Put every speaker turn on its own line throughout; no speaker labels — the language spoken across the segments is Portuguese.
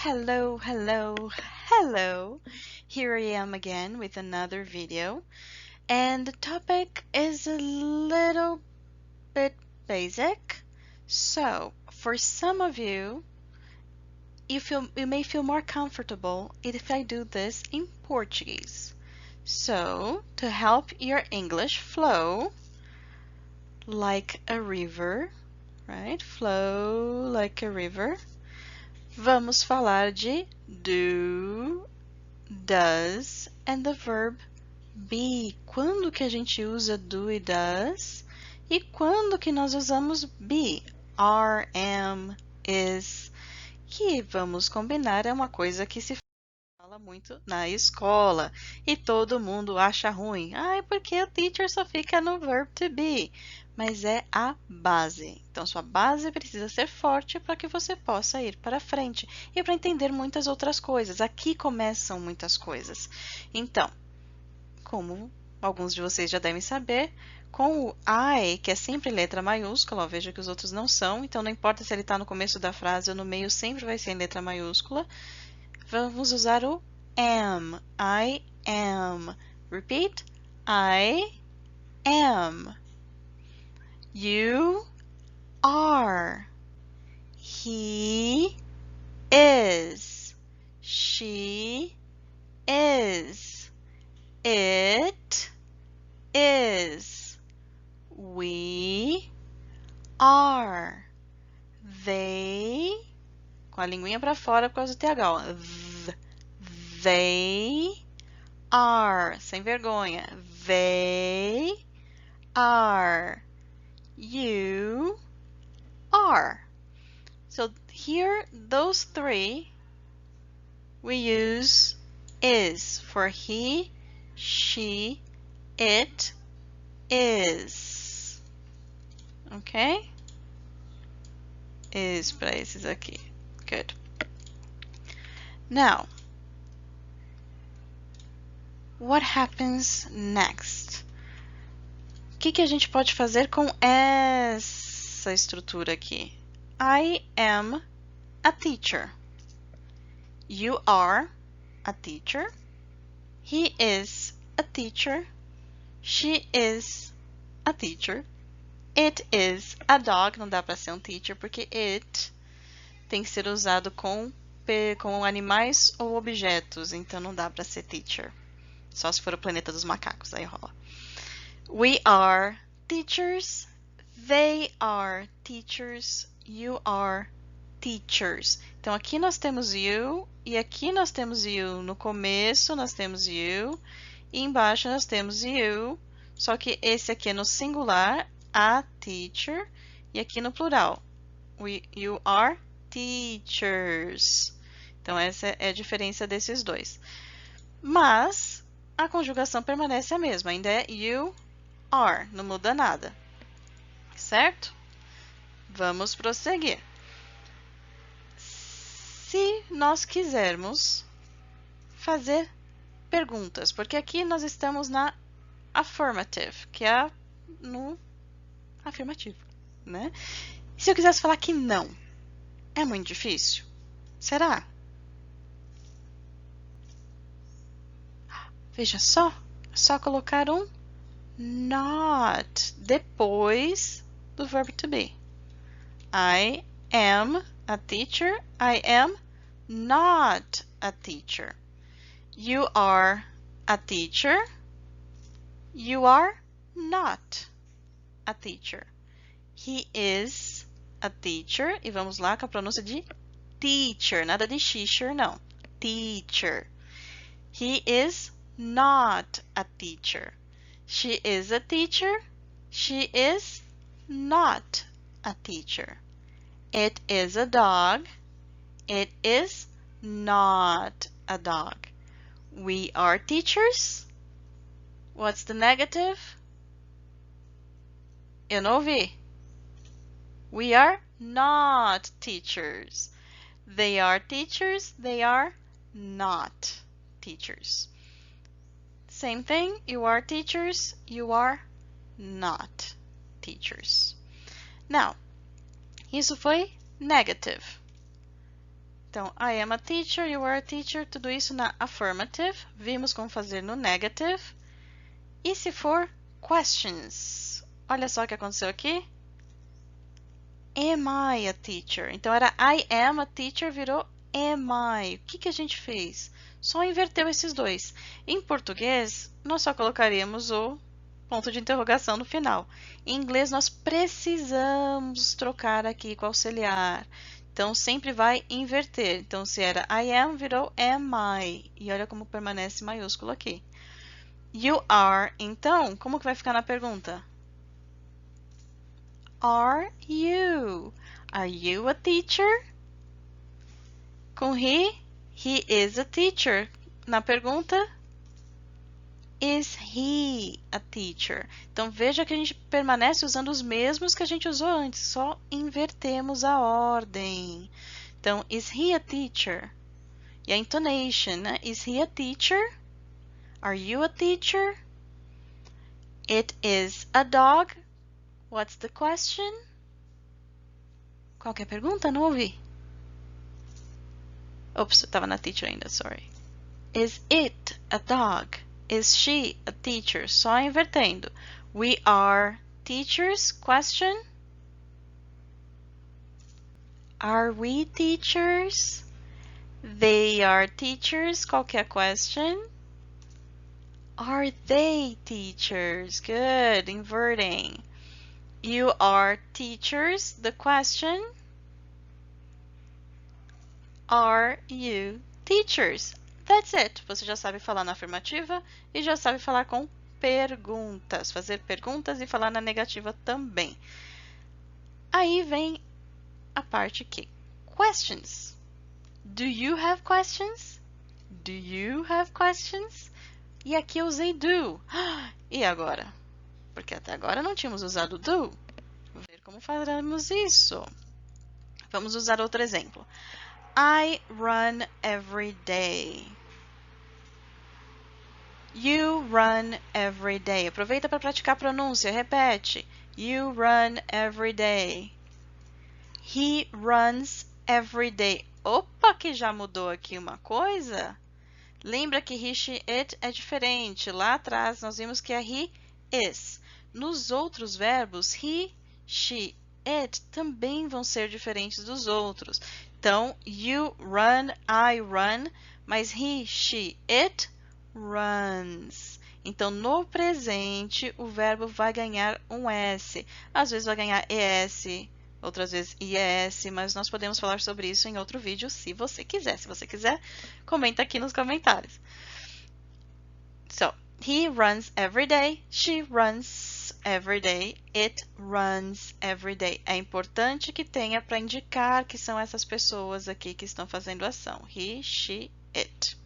Hello, hello, hello. Here I am again with another video, and the topic is a little bit basic. So, for some of you, you may feel more comfortable if I do this in Portuguese. So, to help your English flow like a river, right? Flow like a river. Vamos falar de do, does and the verb be. Quando que a gente usa do e does e quando que nós usamos be, are, am, is, que vamos combinar é uma coisa que se fala muito na escola e todo mundo acha ruim. Ai, porque o teacher só fica no verb to be. Mas é a base. Então, sua base precisa ser forte para que você possa ir para frente e para entender muitas outras coisas. Aqui começam muitas coisas. Então, como alguns de vocês já devem saber, com o I, que é sempre letra maiúscula, veja que os outros não são, então não importa se ele está no começo da frase ou no meio, sempre vai ser em letra maiúscula. Vamos usar o am. I am. Repeat. I am. You are. He is. She is. It is. We are. They, com a linguinha para fora por causa do TH, ó. They are. Sem vergonha. They are. You are. So here, those three, we use is for he, she, it, is. Ok? Is para esses aqui. Good. Now, what happens next? O que a gente pode fazer com essa estrutura aqui? I am a teacher. You are a teacher. He is a teacher. She is a teacher. It is a dog. Não dá para ser um teacher porque it tem que ser usado com animais ou objetos. Então não dá para ser teacher. Só se for o planeta dos macacos, aí rola. We are teachers. They are teachers. You are teachers. Então aqui nós temos you e aqui nós temos you. No começo nós temos you e embaixo nós temos you. Só que esse aqui é no singular, a teacher, e aqui no plural. You are teachers. Então essa é a diferença desses dois. Mas a conjugação permanece a mesma, ainda é you are, não muda nada. Certo? Vamos prosseguir. Se nós quisermos fazer perguntas, porque aqui nós estamos na affirmative, que é no afirmativo, né? Se eu quisesse falar que não, é muito difícil? Será? Veja só, é só colocar um not depois do verbo to be. I am a teacher. I am not a teacher. You are a teacher. You are not a teacher. He is a teacher. E vamos lá com a pronúncia de teacher. Nada de teacher, não. Teacher. He is not a teacher. She is a teacher. She is not a teacher. It is a dog. It is not a dog. We are teachers. What's the negative? Eu não ouvi. We are not teachers. They are teachers. They are not teachers. Same thing. You are teachers. You are not teachers. Now, isso foi negative. Então, I am a teacher, you are a teacher, tudo isso na affirmative. Vimos como fazer no negative. E se for questions? Olha só o que aconteceu aqui. Am I a teacher? Então, era I am a teacher, virou am I. O que a gente fez? Só inverteu esses dois. Em português, nós só colocaríamos o ponto de interrogação no final. Em inglês, nós precisamos trocar aqui com auxiliar. Então, sempre vai inverter. Então, se era I am, virou am I. E olha como permanece maiúsculo aqui. You are, então, como que vai ficar na pergunta? Are you? Are you a teacher? Com he is a teacher. Na pergunta, is he a teacher? Então, veja que a gente permanece usando os mesmos que a gente usou antes, só invertemos a ordem. Então, is he a teacher? E a intonation, né? Is he a teacher? Are you a teacher? It is a dog. What's the question? Qual que é a pergunta? Não ouvi. Ops, eu estava na teacher ainda, sorry. Is it a dog? Is she a teacher? Só invertendo. We are teachers? Question. Are we teachers? They are teachers? Qual que é a question? Are they teachers? Good, inverting. You are teachers? The question. Are you teachers? That's it. Você já sabe falar na afirmativa e já sabe falar com perguntas. Fazer perguntas e falar na negativa também. Aí vem a parte que questions. Do you have questions? Do you have questions? E aqui eu usei do. E agora? Porque até agora não tínhamos usado do. Vamos ver como faremos isso. Vamos usar outro exemplo. I run every day. You run every day. Aproveita para praticar a pronúncia. Repete. You run every day. He runs every day. Opa, que já mudou aqui uma coisa. Lembra que he, she, it é diferente. Lá atrás nós vimos que é he is. Nos outros verbos, he, she, it também vão ser diferentes dos outros. Então, you run, I run, mas he, she, it runs. Então, no presente, o verbo vai ganhar um S. Às vezes vai ganhar ES, outras vezes IES, mas nós podemos falar sobre isso em outro vídeo, se você quiser. Se você quiser, comenta aqui nos comentários. So, he runs every day, she runs every day, it runs every day. É importante que tenha para indicar que são essas pessoas aqui que estão fazendo ação. He, she, it.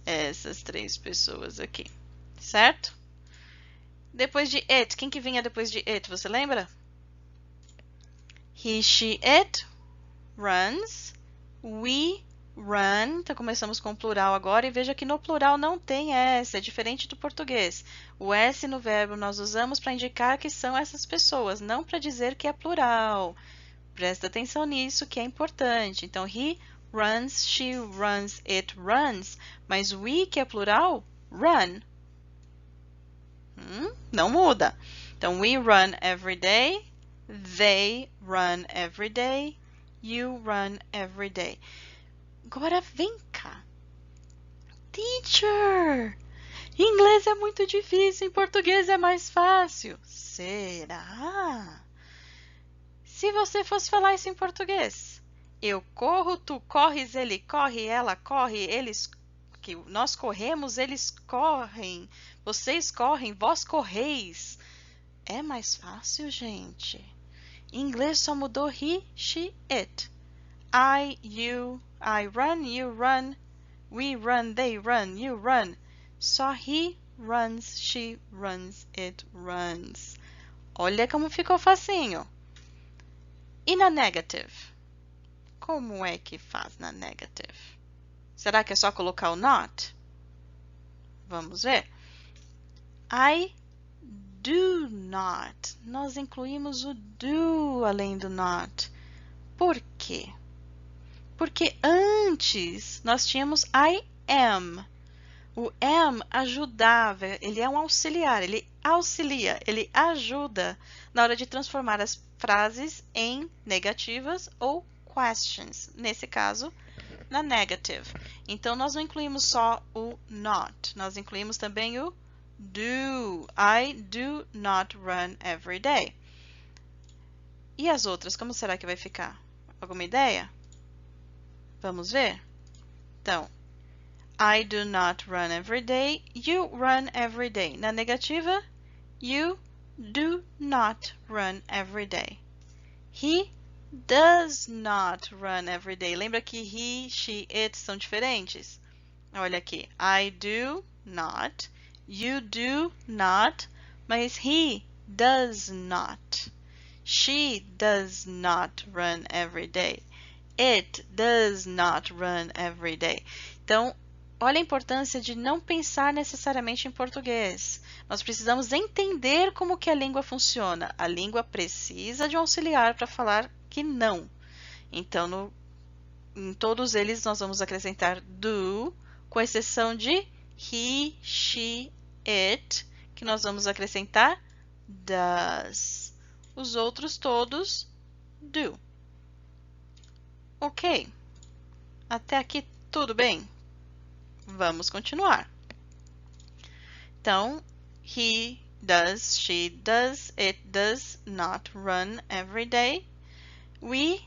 Essas três pessoas aqui, certo? Depois de it, quem que vinha depois de it, você lembra? He, she, it runs. We run. Então, começamos com o plural agora. E veja que no plural não tem S. É diferente do português. O S no verbo nós usamos para indicar que são essas pessoas, não para dizer que é plural. Presta atenção nisso, que é importante. Então, he runs, she runs, it runs. Mas we, que é plural, run. Não muda. Então, we run every day. They run every day. You run every day. Agora vem cá. Teacher! Em inglês é muito difícil, em português é mais fácil. Será? Se você fosse falar isso em português. Eu corro, tu corres, ele corre, ela corre, eles... que nós corremos, eles correm. Vocês correm, vós correis. É mais fácil, gente. Em inglês só mudou he, she, it. I, you, I run, you run. We run, they run, you run. Só he runs, she runs, it runs. Olha como ficou facinho. E na negative? Como é que faz na negative? Será que é só colocar o not? Vamos ver. I do not. Nós incluímos o do além do not. Por quê? Porque antes nós tínhamos I am. O am ajudava, ele é um auxiliar, ele auxilia, ele ajuda na hora de transformar as frases em negativas ou questions. Nesse caso, na negative. Então, nós não incluímos só o not, nós incluímos também o do. I do not run every day. E as outras, como será que vai ficar? Alguma ideia? Vamos ver? Então, I do not run every day. You run every day. Na negativa, you do not run every day. He does not run every day. Lembra que he, she, it são diferentes? Olha aqui. I do not. You do not. Mas he does not. She does not run every day. It does not run every day. Então, olha a importância de não pensar necessariamente em português. Nós precisamos entender como que a língua funciona. A língua precisa de um auxiliar para falar que não. Então, em todos eles nós vamos acrescentar do, com exceção de he, she, it, que nós vamos acrescentar does. Os outros todos, do. Ok. Até aqui tudo bem? Vamos continuar. Então, he does, she does, it does not run every day. We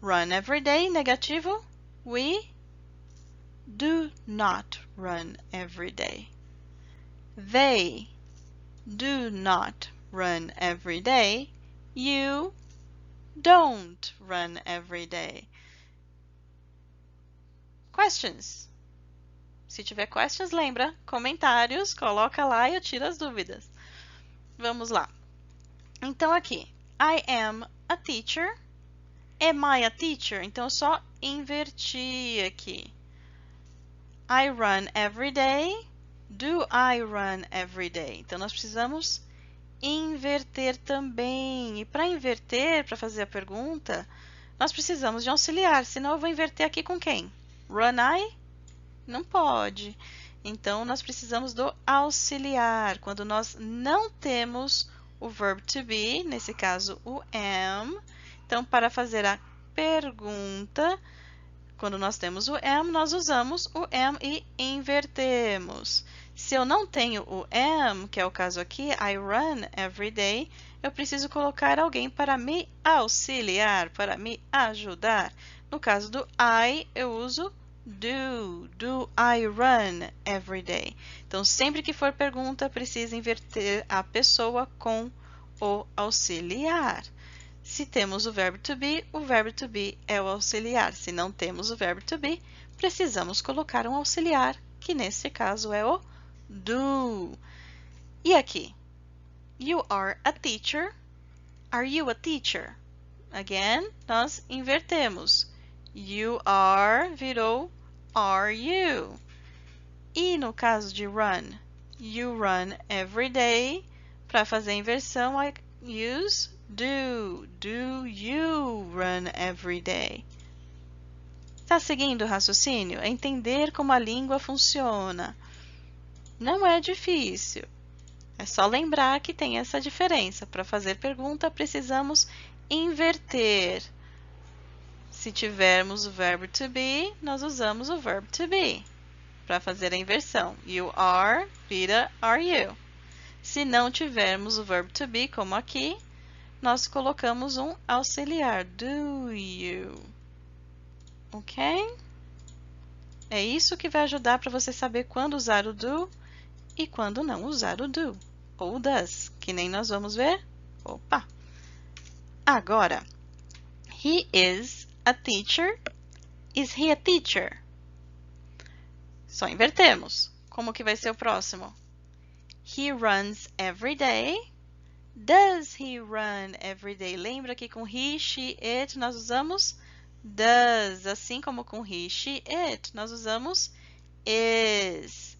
run every day, negativo. We do not run every day. They do not run every day. You don't run every day. Questions? Se tiver questions, lembra, comentários, coloca lá e eu tiro as dúvidas. Vamos lá. Então aqui, I am a teacher. Am I a teacher? Então eu só inverti aqui. I run every day. Do I run every day? Então nós precisamos inverter também. E para inverter, para fazer a pergunta, nós precisamos de um auxiliar. Senão eu vou inverter aqui com quem? Run I? Não pode. Então, nós precisamos do auxiliar. Quando nós não temos o verb to be, nesse caso, o am. Então, para fazer a pergunta, quando nós temos o am, nós usamos o am e invertemos. Se eu não tenho o am, que é o caso aqui, I run every day, eu preciso colocar alguém para me auxiliar, para me ajudar. No caso do I, eu uso do. Do I run every day? Então, sempre que for pergunta, precisa inverter a pessoa com o auxiliar. Se temos o verbo to be é o auxiliar. Se não temos o verbo to be, precisamos colocar um auxiliar, que nesse caso é o do. E aqui? You are a teacher. Are you a teacher? Again, nós invertemos. You are virou are you. E no caso de run, you run every day. Para fazer a inversão, I use do. Do you run every day? Está seguindo o raciocínio? É entender como a língua funciona. Não é difícil. É só lembrar que tem essa diferença. Para fazer pergunta, precisamos inverter. Se tivermos o verbo to be, nós usamos o verbo to be para fazer a inversão. You are vira are you. Se não tivermos o verbo to be, como aqui, nós colocamos um auxiliar. Do you. Ok? É isso que vai ajudar para você saber quando usar o do e quando não usar o do. Ou does, que nem nós vamos ver. Opa! Agora, he is a teacher. Is he a teacher? Só invertemos. Como que vai ser o próximo? He runs every day. Does he run every day? Lembra que com he, she, it nós usamos does. Assim como com he, she, it nós usamos is.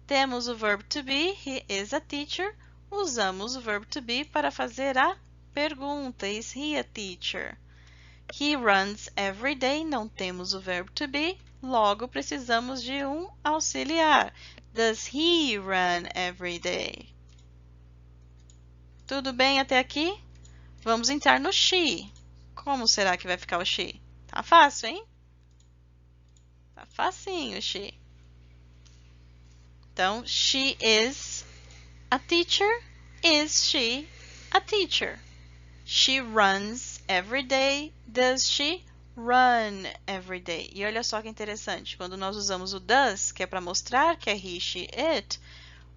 Temos o verbo to be. He is a teacher. Usamos o verbo to be para fazer a pergunta. Is he a teacher? He runs every day. Não temos o verbo to be, logo precisamos de um auxiliar. Does he run every day? Tudo bem até aqui? Vamos entrar no she. Como será que vai ficar o she? Tá fácil, hein? Tá facinho o she. Então, she is a teacher. Is she a teacher? She runs every day. Does she run every day? E olha só que interessante. Quando nós usamos o does, que é para mostrar que é he, she, it,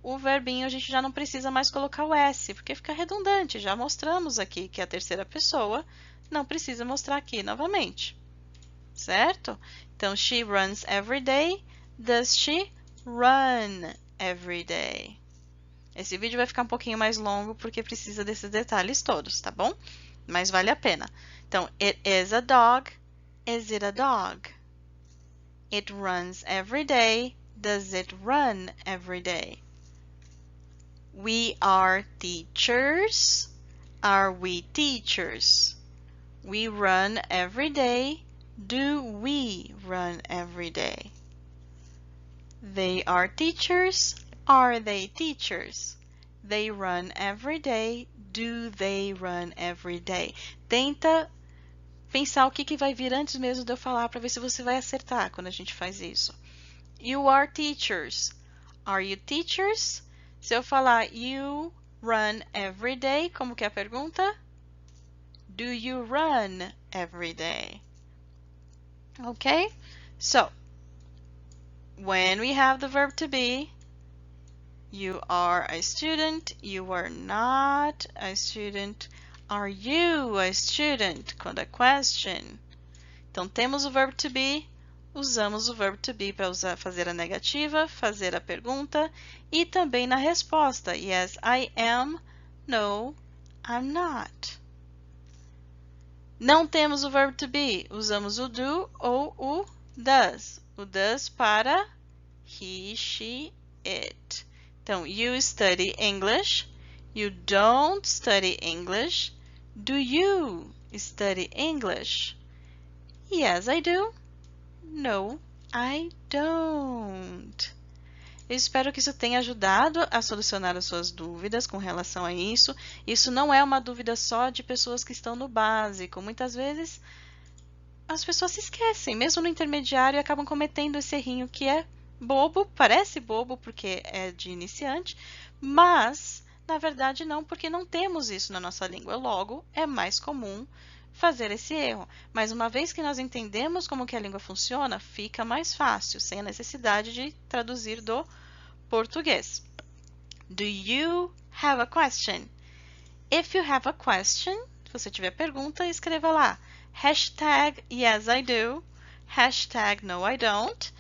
o verbinho a gente já não precisa mais colocar o S, porque fica redundante. Já mostramos aqui que é a terceira pessoa, não precisa mostrar aqui novamente. Certo? Então, she runs every day. Does she run every day? Esse vídeo vai ficar um pouquinho mais longo porque precisa desses detalhes todos, tá bom? Mas vale a pena. Então, it is a dog. Is it a dog? It runs every day. Does it run every day? We are teachers. Are we teachers? We run every day. Do we run every day? They are teachers. Are they teachers? They run every day. Do they run every day? Tenta pensar o que vai vir antes mesmo de eu falar para ver se você vai acertar quando a gente faz isso. You are teachers. Are you teachers? Se eu falar you run every day, como que é a pergunta? Do you run every day? Okay? So, when we have the verb to be, you are a student, you are not a student, are you a student? Quando é question. Então, temos o verbo to be, usamos o verbo to be para fazer a negativa, fazer a pergunta e também na resposta. Yes, I am. No, I'm not. Não temos o verbo to be, usamos o do ou o does. O does para he, she, it. Então, you study English. You don't study English. Do you study English? Yes, I do. No, I don't. Eu espero que isso tenha ajudado a solucionar as suas dúvidas com relação a isso. Isso não é uma dúvida só de pessoas que estão no básico. Muitas vezes as pessoas se esquecem, mesmo no intermediário, e acabam cometendo esse errinho que é bobo, parece bobo porque é de iniciante, mas na verdade não, porque não temos isso na nossa língua. Logo, é mais comum fazer esse erro. Mas uma vez que nós entendemos como que a língua funciona, fica mais fácil, sem a necessidade de traduzir do português. Do you have a question? If you have a question, se você tiver pergunta, escreva lá. Hashtag yes I do. Hashtag no I don't.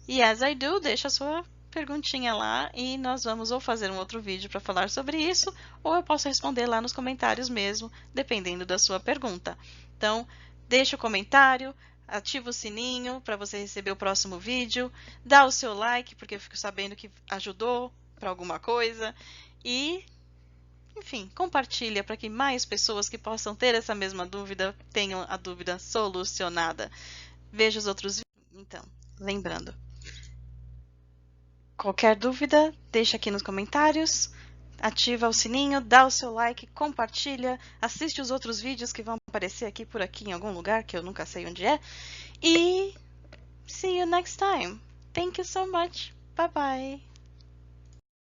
Yes I do, deixa a sua perguntinha lá e nós vamos ou fazer um outro vídeo para falar sobre isso, ou eu posso responder lá nos comentários mesmo, dependendo da sua pergunta. Então, deixa o comentário, ativa o sininho para você receber o próximo vídeo, dá o seu like, porque eu fico sabendo que ajudou para alguma coisa, e, enfim, compartilha para que mais pessoas que possam ter essa mesma dúvida tenham a dúvida solucionada. Veja os outros vídeos. Então, lembrando, qualquer dúvida, deixa aqui nos comentários, ativa o sininho, dá o seu like, compartilha, assiste os outros vídeos que vão aparecer aqui por aqui em algum lugar que eu nunca sei onde é. E see you next time. Thank you so much. Bye bye.